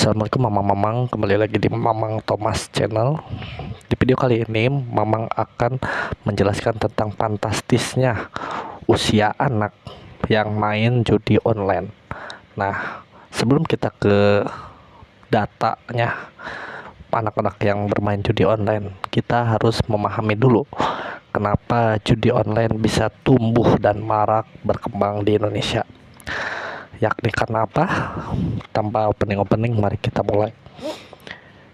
Assalamualaikum Mamang-Mamang, kembali lagi di Mamang Thomas Channel. Di video kali ini Mamang akan menjelaskan tentang fantastisnya usia anak yang main judi online. Nah, sebelum kita ke datanya anak-anak yang bermain judi online, kita harus memahami dulu kenapa judi online bisa tumbuh dan marak berkembang di Indonesia. Yakni karena apa? Tanpa opening, mari kita mulai.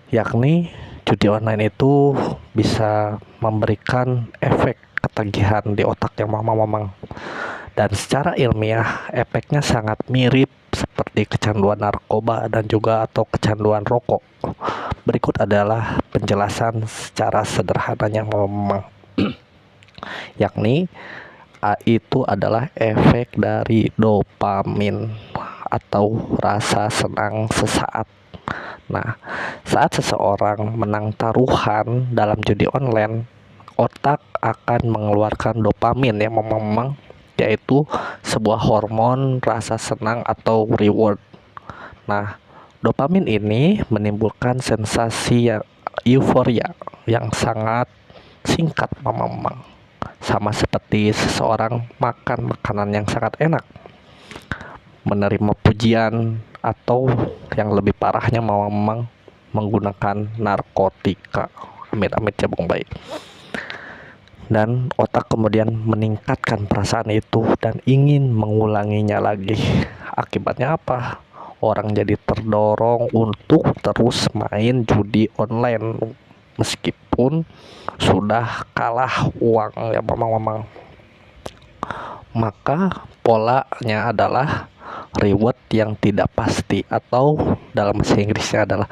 Yakni judi online itu bisa memberikan efek ketagihan di otak yang mamang-mamang. Dan secara ilmiah, efeknya sangat mirip seperti kecanduan narkoba dan juga atau kecanduan rokok. Berikut adalah penjelasan secara sederhananya mamang. Yakni itu adalah efek dari dopamin atau rasa senang sesaat. Nah, saat seseorang menang taruhan dalam judi online, otak akan mengeluarkan dopamin yang memang yaitu sebuah hormon rasa senang atau reward. Nah, dopamin ini menimbulkan sensasi euforia yang sangat singkat memang. Sama seperti seseorang makan makanan yang sangat enak, menerima pujian, atau yang lebih parahnya memang menggunakan narkotika. Amit-amit ya bung baik. Dan otak kemudian meningkatkan perasaan itu dan ingin mengulanginya lagi. Akibatnya apa? Orang jadi terdorong untuk terus main judi online meskipun sudah kalah uang ya memang. Maka polanya adalah reward yang tidak pasti, atau dalam bahasa Inggrisnya adalah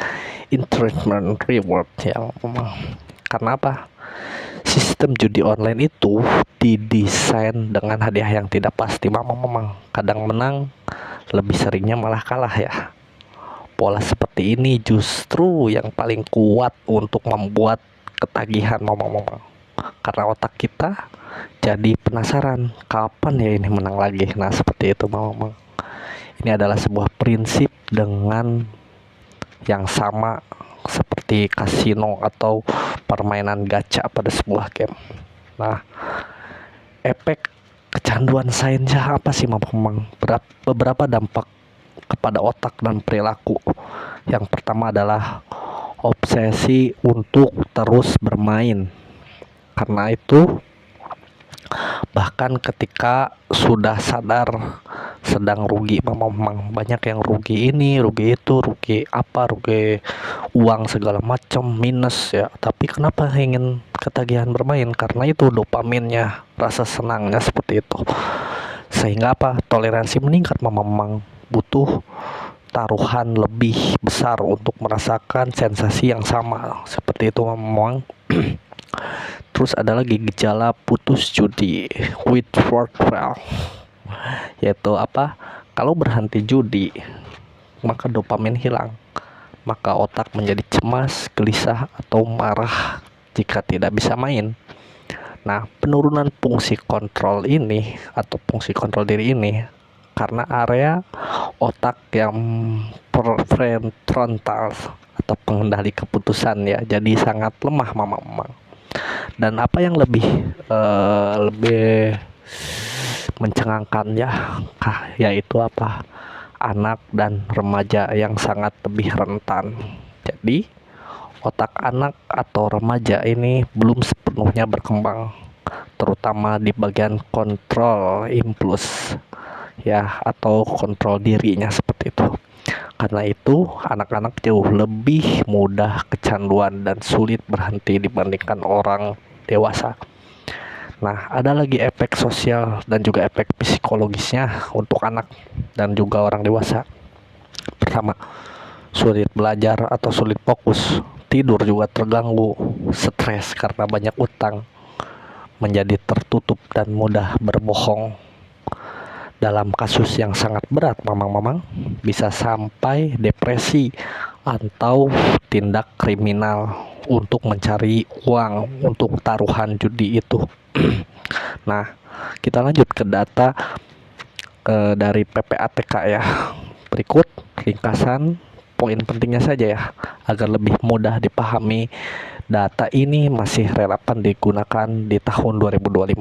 entrapment reward yang memang. Karena apa? Sistem judi online itu didesain dengan hadiah yang tidak pasti memang. Kadang menang, lebih seringnya malah kalah ya. Pola seperti ini justru yang paling kuat untuk membuat ketagihan memang. Karena otak kita jadi penasaran kapan ya ini menang lagi. Nah seperti itu memang. Ini adalah sebuah prinsip dengan yang sama seperti kasino atau permainan gacha pada sebuah game. Nah, efek kecanduan sainsnya apa sih memang? Beberapa dampak kepada otak dan perilaku. Yang pertama adalah obsesi untuk terus bermain. Karena itu bahkan ketika sudah sadar sedang rugi memang, banyak yang rugi ini, rugi itu, rugi uang segala macam, minus ya, tapi kenapa ingin ketagihan bermain? Karena itu dopaminnya, rasa senangnya seperti itu. Sehingga apa? Toleransi meningkat memang, butuh taruhan lebih besar untuk merasakan sensasi yang sama seperti itu memang. Terus ada lagi gejala putus judi, withdrawal, yaitu apa? Kalau berhenti judi, maka dopamin hilang, maka otak menjadi cemas, gelisah, atau marah jika tidak bisa main. Nah, penurunan fungsi kontrol ini atau fungsi kontrol diri ini karena area otak yang prefrontal atau pengendali keputusan ya, jadi sangat lemah memang. Dan apa yang lebih mencengangkan ya, yaitu apa? Anak dan remaja yang sangat lebih rentan. Jadi otak anak atau remaja ini belum sepenuhnya berkembang, terutama di bagian kontrol impuls ya, atau kontrol dirinya seperti itu. Karena itu anak-anak jauh lebih mudah kecanduan dan sulit berhenti dibandingkan orang dewasa. Nah, ada lagi efek sosial dan juga efek psikologisnya untuk anak dan juga orang dewasa. Pertama, sulit belajar atau sulit fokus, tidur juga terganggu, stres karena banyak utang, menjadi tertutup dan mudah berbohong. Dalam kasus yang sangat berat mamang bisa sampai depresi atau tindak kriminal untuk mencari uang untuk taruhan judi itu. Nah, kita lanjut ke data dari PPATK ya. Berikut ringkasan poin pentingnya saja ya, agar lebih mudah dipahami. Data ini masih relevan digunakan di tahun 2025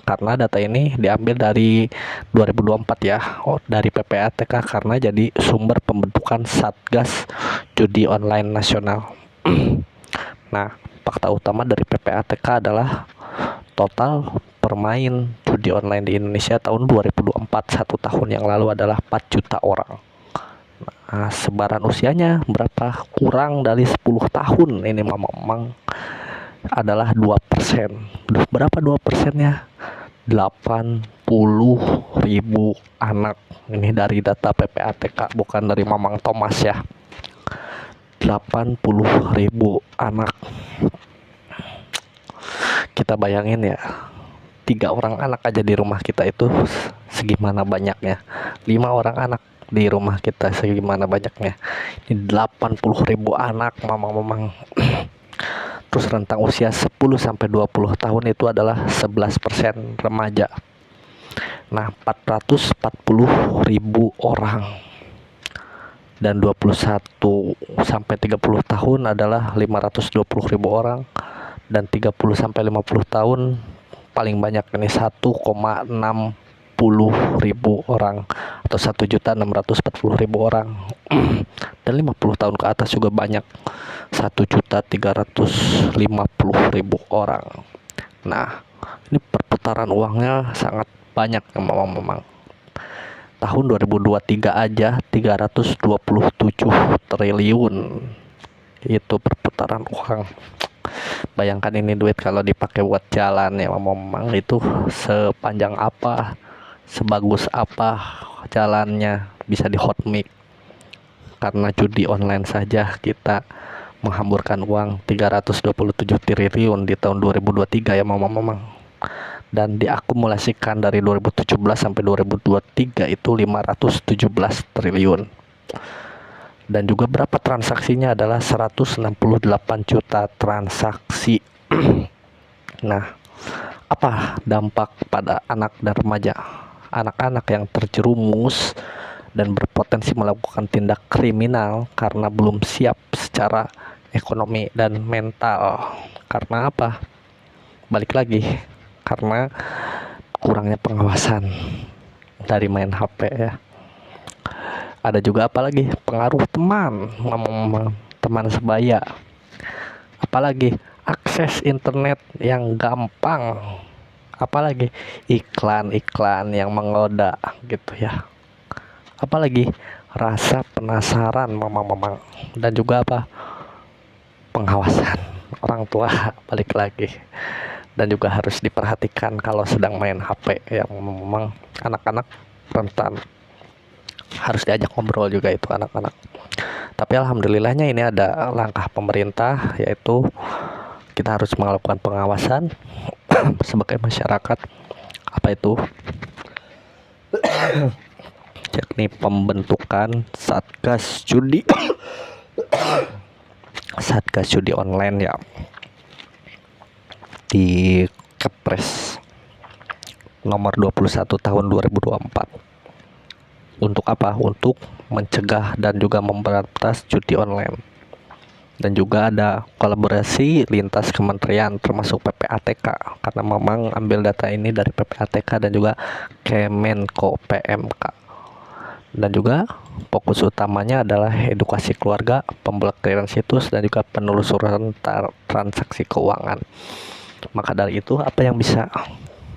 karena data ini diambil dari 2024 ya, dari PPATK, karena jadi sumber pembentukan Satgas Judi Online Nasional. Nah, fakta utama dari PPATK adalah total permain judi online di Indonesia tahun 2024, 1 tahun yang lalu, adalah 4 juta orang. Nah, sebaran usianya berapa? Kurang dari 10 tahun ini memang adalah 2%. Berapa 2%-nya? 80.000 anak. Ini dari data PPATK, bukan dari Mamang Thomas ya. 80.000 anak. Kita bayangin ya, 3 orang anak aja di rumah kita itu segimana banyaknya. 5 orang anak di rumah kita segimana banyaknya. Ini 80.000 anak mamang. Terus rentang usia 10 sampai 20 tahun itu adalah 11% remaja. Nah, 440.000 orang. Dan 21 sampai 30 tahun adalah 520.000 orang. Dan 30 sampai 50 tahun paling banyak ini 1,60.000 orang atau 1.640.000 orang. Dan 50 tahun ke atas juga banyak, 1.350.000 orang. Nah, ini perputaran uangnya sangat banyak memang. Tahun 2023 aja 327 triliun itu perputaran uang. Bayangkan ini duit kalau dipakai buat jalan ya memang, itu sepanjang apa, sebagus apa jalannya bisa di hot mix. Karena judi online saja kita menghamburkan uang 327 triliun di tahun 2023 ya memang. Dan diakumulasikan dari 2017 sampai 2023 itu 517 triliun. Dan juga berapa transaksinya adalah 168 juta transaksi. Nah, apa dampak pada anak dan remaja? Anak-anak yang terjerumus dan berpotensi melakukan tindak kriminal karena belum siap secara ekonomi dan mental. Karena apa? Balik lagi, karena kurangnya pengawasan dari main HP ya. Ada juga apalagi pengaruh teman sebaya, apalagi akses internet yang gampang, apalagi iklan-iklan yang menggoda gitu ya, apalagi rasa penasaran mamang, dan juga apa, pengawasan orang tua. Balik lagi, dan juga harus diperhatikan kalau sedang main HP yang memang anak-anak rentan, harus diajak ngobrol juga itu anak-anak. Tapi alhamdulillahnya ini ada langkah pemerintah, yaitu kita harus melakukan pengawasan sebagai masyarakat. Apa itu? Yakni pembentukan Satgas Judi Satgas Judi Online ya, di Kepres nomor 21 tahun 2024. Untuk apa? Untuk mencegah dan juga memberantas judi online. Dan juga ada kolaborasi lintas kementerian termasuk PPATK, karena memang ambil data ini dari PPATK dan juga Kemenko PMK. Dan juga fokus utamanya adalah edukasi keluarga, pemblokiran situs, dan juga penelusuran transaksi keuangan. Maka dari itu, apa yang bisa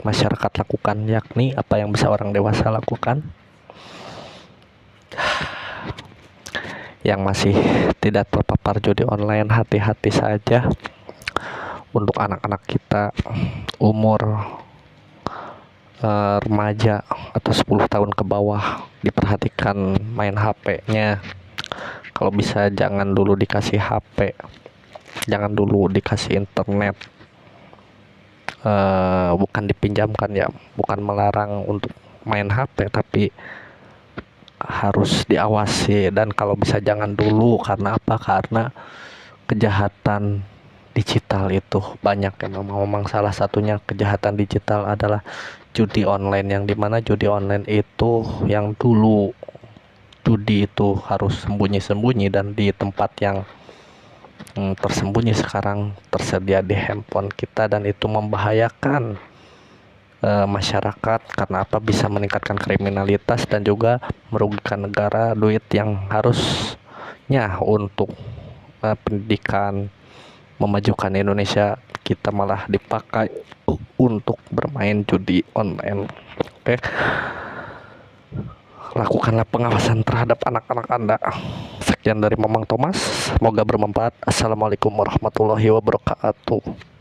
masyarakat lakukan, yakni apa yang bisa orang dewasa lakukan? Yang masih tidak terpapar judi online, hati-hati saja. Untuk anak-anak kita umur remaja atau 10 tahun ke bawah, diperhatikan main HP-nya. Kalau bisa jangan dulu dikasih HP, jangan dulu dikasih internet. Bukan dipinjamkan ya, bukan melarang untuk main HP, tapi harus diawasi. Dan kalau bisa jangan dulu. Karena apa? Karena kejahatan digital itu banyak ya memang. Salah satunya kejahatan digital adalah judi online, yang dimana judi online itu yang dulu judi itu harus sembunyi-sembunyi dan di tempat yang tersembunyi sekarang tersedia di handphone kita, dan itu membahayakan masyarakat karena bisa meningkatkan kriminalitas dan juga merugikan negara. Duit yang harusnya untuk pendidikan, memajukan Indonesia, kita malah dipakai untuk bermain judi online. Oke, lakukanlah pengawasan terhadap anak-anak Anda. Sekian dari Mamang Thomas, semoga bermanfaat. Assalamualaikum warahmatullahi wabarakatuh.